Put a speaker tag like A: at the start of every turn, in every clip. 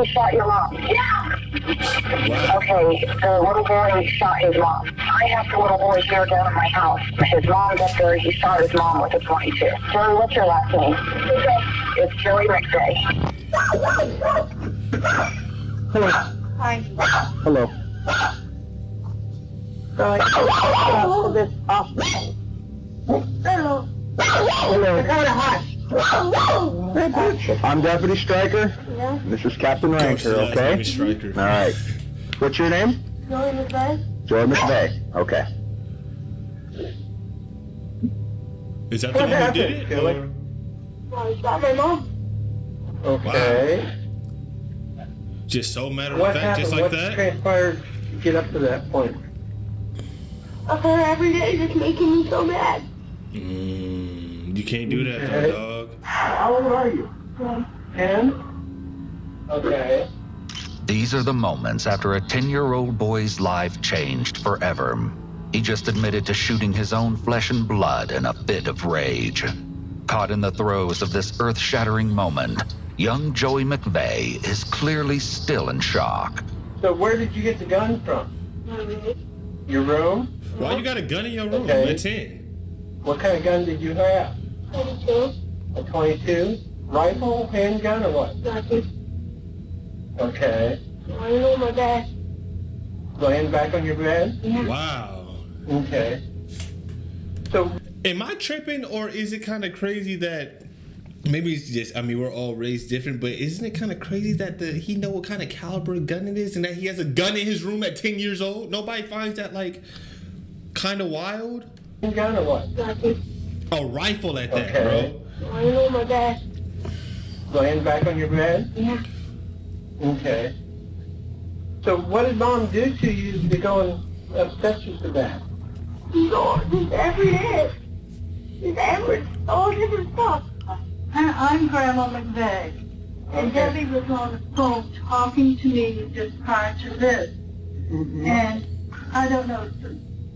A: he shot your mom? Yeah.
B: Wow.
A: Okay, the little boy shot his mom. I have the little boy here down at my house. His mom's up there. He shot his mom with a .22. Joey, what's your last name? It's Joey McVeigh.
C: Hello.
A: Hi.
C: Hello.
A: For this officer. Hello.
C: Hello. I'm Deputy Stryker.
A: Yeah.
C: This is Captain Ranker, okay?
B: Stryker.
C: All right. What's your name?
A: Joey McVeigh.
C: Joy McVeigh. Okay.
B: Is that the one who did it? Or?
A: Oh, he shot my mom.
C: Okay.
B: Just so matter
C: What
B: of fact,
C: happened?
B: just like
C: What
B: that?
C: transpired to get up to that point?
A: Okay, every day just making me so mad.
B: You can't do that, though, dog.
C: How old are you? 10? Okay.
D: These are the moments after a 10-year-old boy's life changed forever. He just admitted to shooting his own flesh and blood in a fit of rage. Caught in the throes of this earth-shattering moment, young Joey McVeigh is clearly still in shock.
C: So where did you get the gun from? Your room?
B: Why you got a gun in your room
C: Okay.
B: at 10?
C: What kind of gun did you have?
A: 22.
C: A 22? Rifle, handgun, or what?
A: Nothing.
C: Okay.
A: I know my dad.
C: Laying back on your bed?
A: Yeah.
B: Wow.
C: Okay. So,
B: Am I tripping, or is it kind of crazy that maybe it's just, I mean, we're all raised different, but isn't it kind of crazy that he know what kind of caliber gun it is and that he has a gun in his room at 10 years old? Nobody finds that, like, kind of wild?
C: gun or what?
A: Nothing.
B: A rifle at that,
C: Okay.
B: bro.
A: I know my dad.
C: Laying back on your bed?
A: Yeah.
C: Okay. So what did Mom do to you to go and upset you to that?
A: Lord, just every day. Just all different stuff.
E: I'm Grandma McVeigh, and
C: Okay.
E: Debbie was on the phone talking to me just prior to this.
C: Mm-hmm.
E: And I don't know,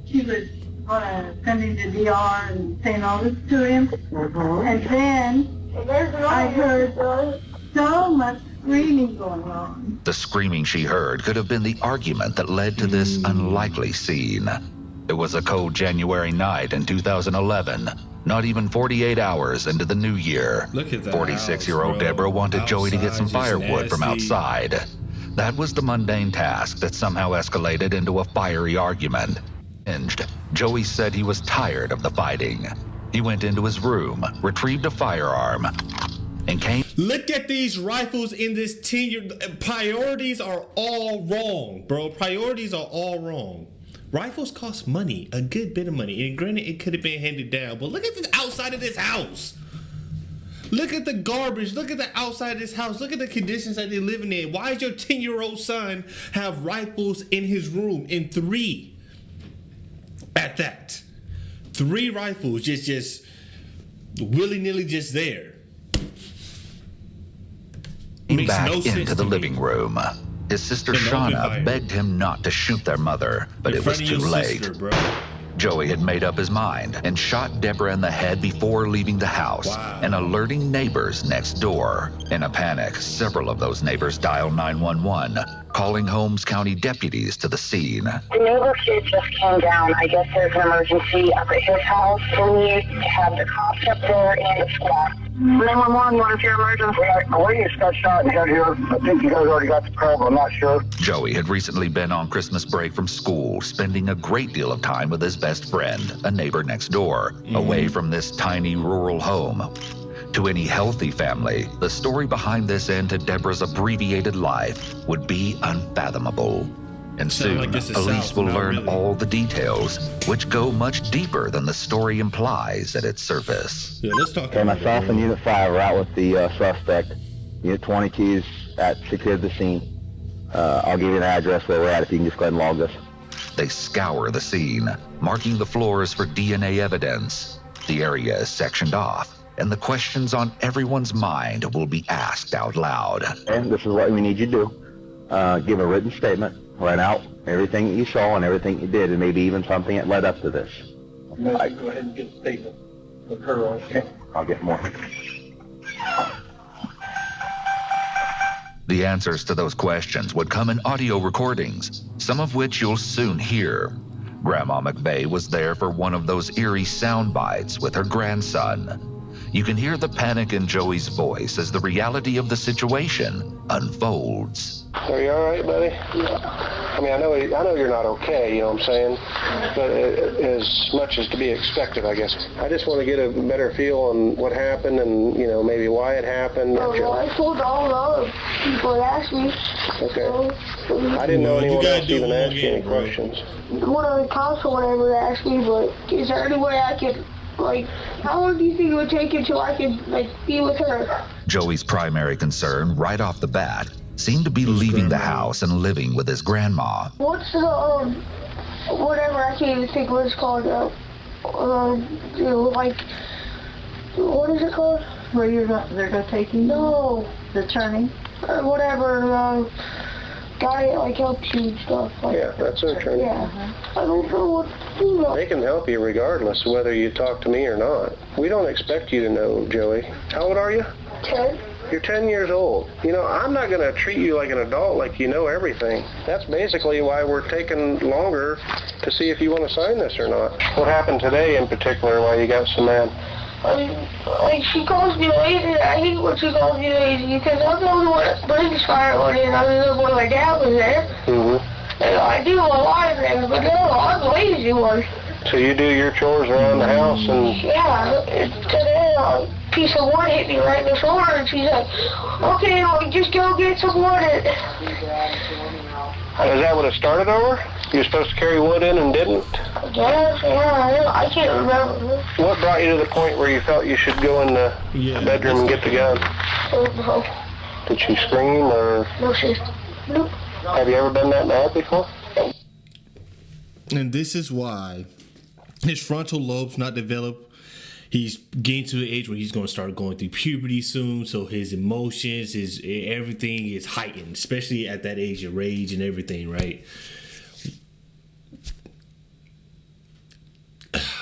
E: she was sending the DR and saying all this to him.
C: Mm-hmm.
E: And then
A: And there's another
E: I heard
A: one.
E: so much screaming going on.
D: The screaming she heard could have been the argument that led to this unlikely scene. It was a cold January night in 2011, not even 48 hours into the new year.
B: Look at that
D: 46-year-old
B: house, bro.
D: Deborah wanted Joey to get some
B: Outside, just
D: firewood from
B: nasty.
D: outside. That was the mundane task that somehow escalated into a fiery argument. Joey said he was tired of the fighting. He went into his room, retrieved a firearm, and came.
B: Look at these rifles in this 10-year. Priorities are all wrong, bro. Priorities are all wrong. Rifles cost money, a good bit of money. And granted, it could have been handed down, but look at the outside of this house. Look at the garbage. Look at the outside of this house. Look at the conditions that they're living in. Why does your 10-year-old son have rifles in his room? In 3. At that. 3 rifles just willy-nilly just there. Makes
D: back
B: no sense
D: into the
B: to me.
D: living room. His sister
B: In the open
D: Shauna
B: fire.
D: begged him not to shoot their mother, but
B: In
D: it was
B: front of
D: too
B: your
D: late.
B: sister, bro.
D: Joey had made up his mind and shot Deborah in the head before leaving the house
B: Wow.
D: and alerting neighbors next door. In a panic, several of those neighbors dialed 911, calling Holmes County deputies to the scene.
A: The neighbor kid just came down. I guess there's an emergency up at his house. We have the cops up there and the squad. 911, what is your emergency?
F: The lady just got shot in the head here. I think you guys already got the call, but I'm not sure.
D: Joey had recently been on Christmas break from school, spending a great deal of time with his best friend, a neighbor next door, away from this tiny rural home. To any healthy family, the story behind this end to Deborah's abbreviated life would be unfathomable. And
B: Sound
D: soon,
B: like this is
D: police
B: South,
D: will
B: not
D: learn
B: really.
D: all the details, which go much deeper than the story implies at its surface.
B: Yeah, let's talk
C: Okay,
B: about
C: myself
B: it.
C: and Unit 5 are out with the suspect. Unit 22 is secured the scene. I'll give you an address where we're at if you can just go ahead and log this.
D: They scour the scene, marking the floors for DNA evidence. The area is sectioned off, and the questions on everyone's mind will be asked out loud.
C: And this is what we need you to do. Give a written statement, write out everything that you saw and everything you did, and maybe even something that led up to this.
F: Go ahead and get a statement of her, okay?
C: I'll get more.
D: The answers to those questions would come in audio recordings, some of which you'll soon hear. Grandma McVeigh was there for one of those eerie sound bites with her grandson. You can hear the panic in Joey's voice as the reality of the situation unfolds.
G: Are you all right, buddy?
A: Yeah.
G: I mean, I know you're not okay, you know what I'm saying? But as much as to be expected, I guess. I just want to get a better feel on what happened and, you know, maybe why it happened.
A: Well, I told all the other people that asked me.
G: Okay. I didn't know anyone else even asked you any questions.
A: One of the cops or whatever asked me, but is there any way I could, like, how long do you think it would take until I could, like, be with her?
D: Joey's primary concern, right off the bat, seemed to be leaving the house and living with his grandma.
A: What's the, whatever, I can't even think what it's called, you know, like, what is it called?
E: Where they're going to take you?
A: No.
E: The turning?
A: Whatever, guy that, like, helps you and stuff. Like,
G: Yeah, that's an attorney.
A: Yeah. I don't know what to do now.
G: They can help you regardless of whether you talk to me or not. We don't expect you to know, Joey. How old are you?
A: 10.
G: You're 10 years old. You know, I'm not going to treat you like an adult, like you know everything. That's basically why we're taking longer to see if you want to sign this or not. What happened today in particular, why you got so mad?
A: Like, she calls me lazy. I hate when she calls me lazy because I'm the only one that brings firewood in other than when my dad was there.
G: Mm-hmm.
A: And I do a lot of things, but no, I'm the lazy one.
G: So you do your chores around the house and...
A: Yeah, today a piece of wood hit me right in the shoulder, and she's like, okay, well, just go get some wood.
G: Is that what it started over? You were supposed to carry wood in and didn't?
A: Yes, yeah, I can't remember.
G: What brought you to the point where you felt you should go in the bedroom and get the gun?
A: No.
G: Did she scream or...
A: No, nope.
G: Have you ever been that mad before?
B: And this is why his frontal lobe's not developed. He's getting to the age where he's going to start going through puberty soon, so his emotions, his everything is heightened, especially at that age of rage and everything, right?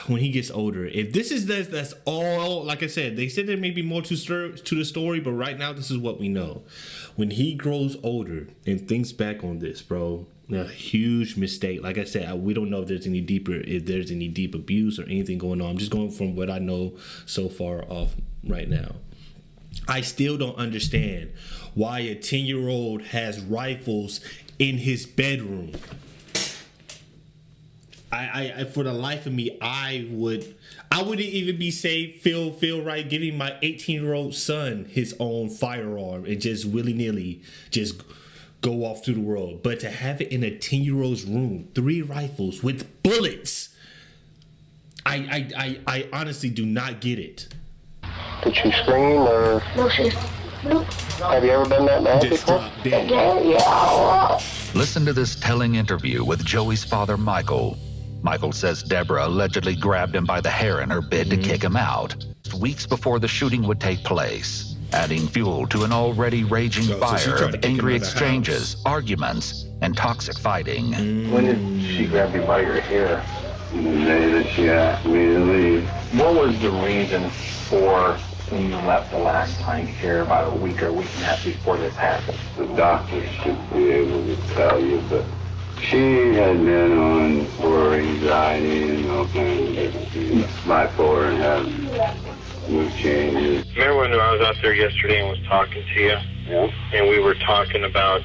B: When he gets older, if this is that's all, like I said, they said there may be more to the story, but right now this is what we know. When he grows older and thinks back on this, bro, a huge mistake. Like I said, we don't know if there's any deep abuse or anything going on. I'm just going from what I know so far off right now. I still don't understand why a 10-year-old has rifles in his bedroom. I for the life of me, I wouldn't even be safe, feel right giving my 18-year-old son his own firearm and just willy-nilly just go off through the world. But to have it in a 10-year-old's room, 3 rifles with bullets, I honestly do not get it.
G: Did she scream or...
A: No, nope.
G: Have you ever been that mad before?
A: Yeah.
D: Listen to this telling interview with Joey's father, Michael. Michael says Deborah allegedly grabbed him by the hair in her bid to kick him out weeks before the shooting would take place, adding fuel to an already raging fire of angry exchanges, arguments, and toxic fighting.
H: When did she grab you by your hair? The day that she asked me to leave. What was the reason for when you left the last time here about a week or a week and a half before this happened?
I: The doctors should be able to tell you, but she had been on for anxiety and all kinds of different things. Bipolar and had mood changes.
J: Remember when I was out there yesterday and was talking to you?
I: Yeah.
J: And we were talking about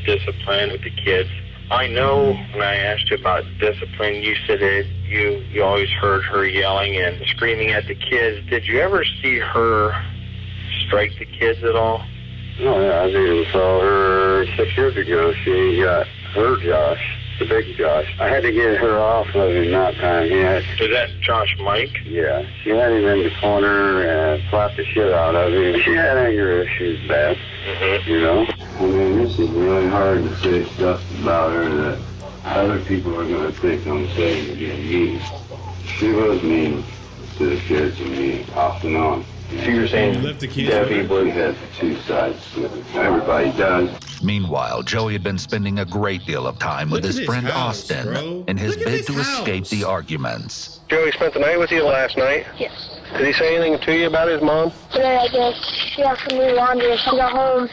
J: discipline with the kids. I know when I asked you about discipline, you said that you always heard her yelling and screaming at the kids. Did you ever see her strike the kids at all?
I: Oh, yeah, I even saw her 6 years ago. She got her Josh, the big Josh. I had to get her off of him that time.
J: Is that Josh Mike?
I: Yeah, she had him in the corner and slapped the shit out of him. She had anger issues bad, you know? I mean, this is really hard to say stuff about her that other people are going to think I'm saying to be mean. She was mean to the kids and me off and on.
G: So you're saying
I: Debbie would have 2 sides to it. Everybody does.
D: Meanwhile, Joey had been spending a great deal of time with his friend Austin in his bid to escape the arguments.
G: Joey spent the night with you last night?
A: Yes.
G: Did he say anything to you about his mom?
A: Today, I guess she asked me to do laundry and she got home.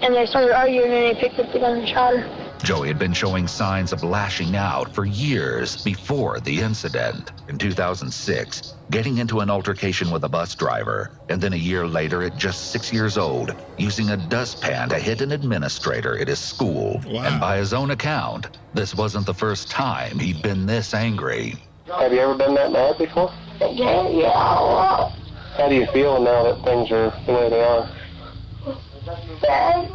A: And they started arguing, and he picked up the gun and shot her.
D: Joey had been showing signs of lashing out for years before the incident. In 2006, getting into an altercation with a bus driver, and then a year later at just 6 years old, using a dustpan to hit an administrator at his school.
B: Wow.
D: And by his own account, this wasn't the first time he'd been this angry.
G: Have you ever been that mad before?
A: Yeah, a lot.
G: How do you feel now that things are the way they are?
A: Bad.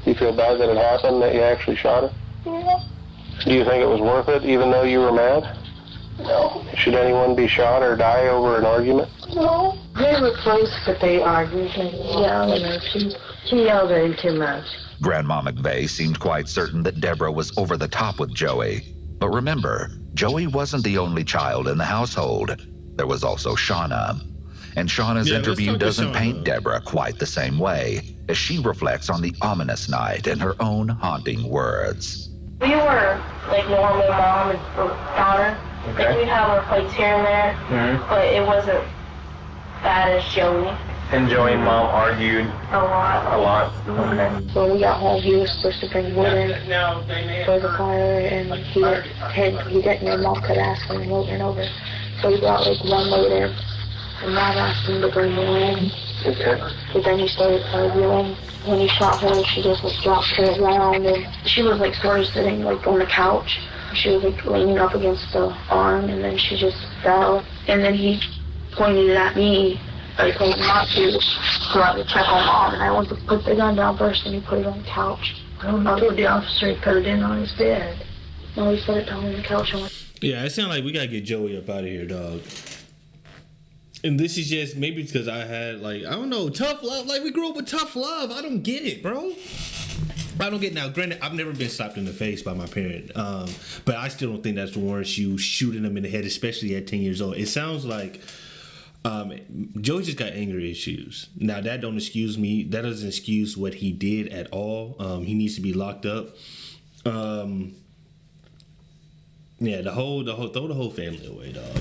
G: You feel bad that it happened, that you actually shot her?
A: Yeah.
G: Do you think it was worth it, even though you were mad?
A: No.
G: Should anyone be shot or die over an argument?
A: No.
E: They were close, but they argued and yelled, and she yelled at him too much.
D: Grandma McVeigh seemed quite certain that Deborah was over the top with Joey. But remember, Joey wasn't the only child in the household. There was also Shauna. And Shauna's interview doesn't paint Deborah quite the same way, as she reflects on the ominous night in her own haunting words.
K: We were like normal mom and daughter.
H: Okay.
K: Like we'd have our fights here and there, but it wasn't bad as Joey.
H: And Joey and Mom argued
K: A lot.
H: a lot. Okay.
A: When we got home, he was supposed to bring wood in for the fire, and he didn't. And Mom kept asking him over and over. So he brought like one load in, and Mom asked him to bring more in.
G: Okay.
A: But then he started arguing. When he shot her, she just like dropped to the ground, and she was like sort of sitting like on the couch. She was like leaning up against the arm, and then she just fell. And then he pointed it at me. I told him not to go out to check on Mom, and I went to put the gun down first, and he put it on the couch.
E: I don't know what the officer put it in on his bed.
A: No, he set it down on the couch. And went,
B: Yeah, it sounds like we gotta get Joey up out of here, dog. And this is just maybe because I had like, I don't know, tough love. Like we grew up with tough love. I don't get it, bro. I don't get it. Now, granted, I've never been slapped in the face by my parent, but I still don't think that's warrants you shooting them in the head, especially at 10 years old. It sounds like Joey just got anger issues. Now that don't excuse me. That doesn't excuse what he did at all. He needs to be locked up. Yeah, throw the whole family away, dog.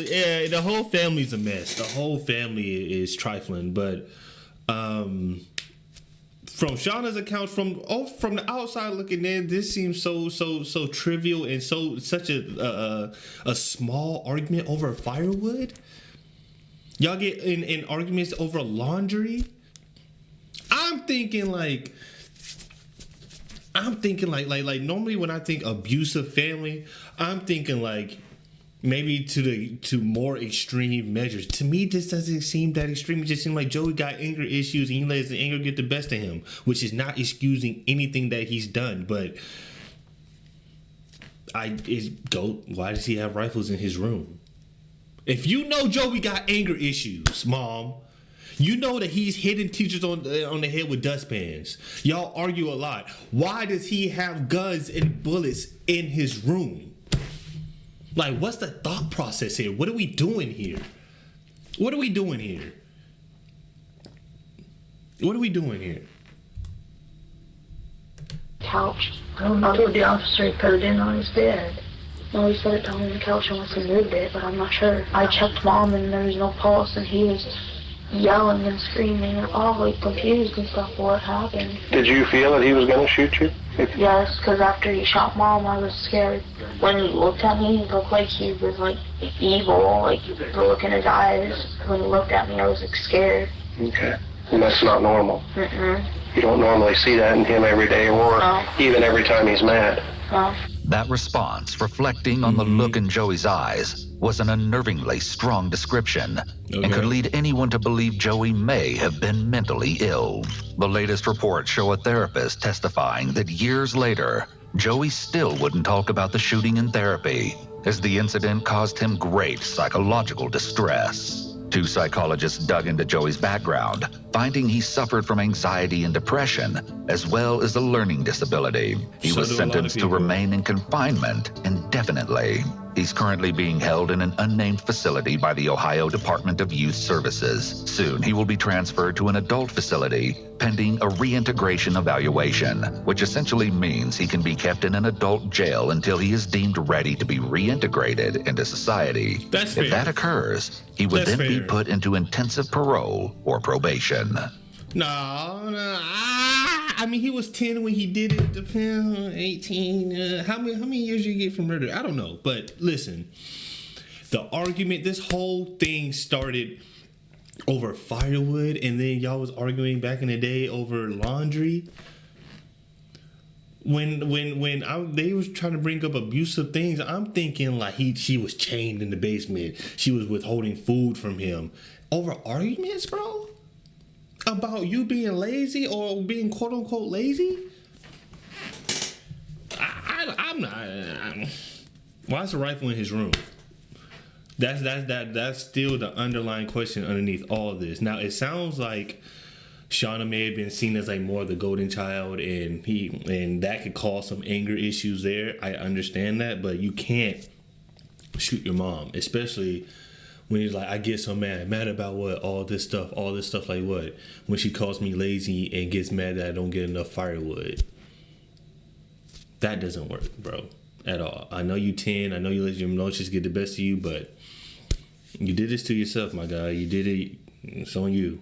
B: Yeah, the whole family's a mess. The whole family is trifling, but from Shauna's account, from the outside looking in, this seems so trivial and such a small argument over firewood. Y'all get in arguments over laundry. I'm thinking like normally when I think abusive family, I'm thinking like maybe to more extreme measures. To me, this doesn't seem that extreme. It just seems like Joey got anger issues and he lets the anger get the best of him, which is not excusing anything that he's done. But why does he have rifles in his room? If you know Joey got anger issues, Mom, you know that he's hitting teachers on the head with dustpans. Y'all argue a lot. Why does he have guns and bullets in his room? Like, what's the thought process here? What are we doing here? What are we doing here? What are we doing here?
A: couch.
E: I don't know what the officer put it in on his bed.
A: No, he set it down on the couch unless he moved it, but I'm not sure. I checked Mom and there was no pulse, and he was yelling and screaming and all like confused and stuff what happened.
G: Did you feel that he was going to shoot you?
A: Yes, because after he shot Mom, I was scared. When he looked at me, he looked like he was like evil, like the look in his eyes. When he looked at me, I was like scared.
G: Okay. And that's not normal.
A: Mm-mm.
G: You don't normally see that in him every day or even every time he's mad.
A: No.
D: That response, reflecting on the look in Joey's eyes, was an unnervingly strong description and could lead anyone to believe Joey may have been mentally ill. The latest reports show a therapist testifying that years later, Joey still wouldn't talk about the shooting in therapy, as the incident caused him great psychological distress. Two psychologists dug into Joey's background, finding he suffered from anxiety and depression, as well as a learning disability. He was sentenced to remain in confinement indefinitely. He's currently being held in an unnamed facility by the Ohio Department of Youth Services. Soon, he will be transferred to an adult facility pending a reintegration evaluation, which essentially means he can be kept in an adult jail until he is deemed ready to be reintegrated into society.
B: That's fair.
D: If that occurs, he would
B: That's
D: then be
B: fair.
D: put into intensive parole or probation.
B: No. I mean, he was 10 when he did it. 18. How many years you get for murder? I don't know. But listen, the argument, this whole thing started over firewood, and then y'all was arguing back in the day over laundry. When they was trying to bring up abusive things, I'm thinking like she was chained in the basement. She was withholding food from him over arguments, bro. About you being lazy or being quote unquote lazy. I'm not. Why is the rifle in his room? That's still the underlying question underneath all of this. Now it sounds like Shauna may have been seen as like more the golden child, and that could cause some anger issues there. I understand that, but you can't shoot your mom, especially when he's like, I get so mad about what? All this stuff like what? When she calls me lazy and gets mad that I don't get enough firewood. That doesn't work, bro, at all. I know you 10, I know you let your emotions get the best of you, but you did this to yourself, my guy. You did it, it's on you.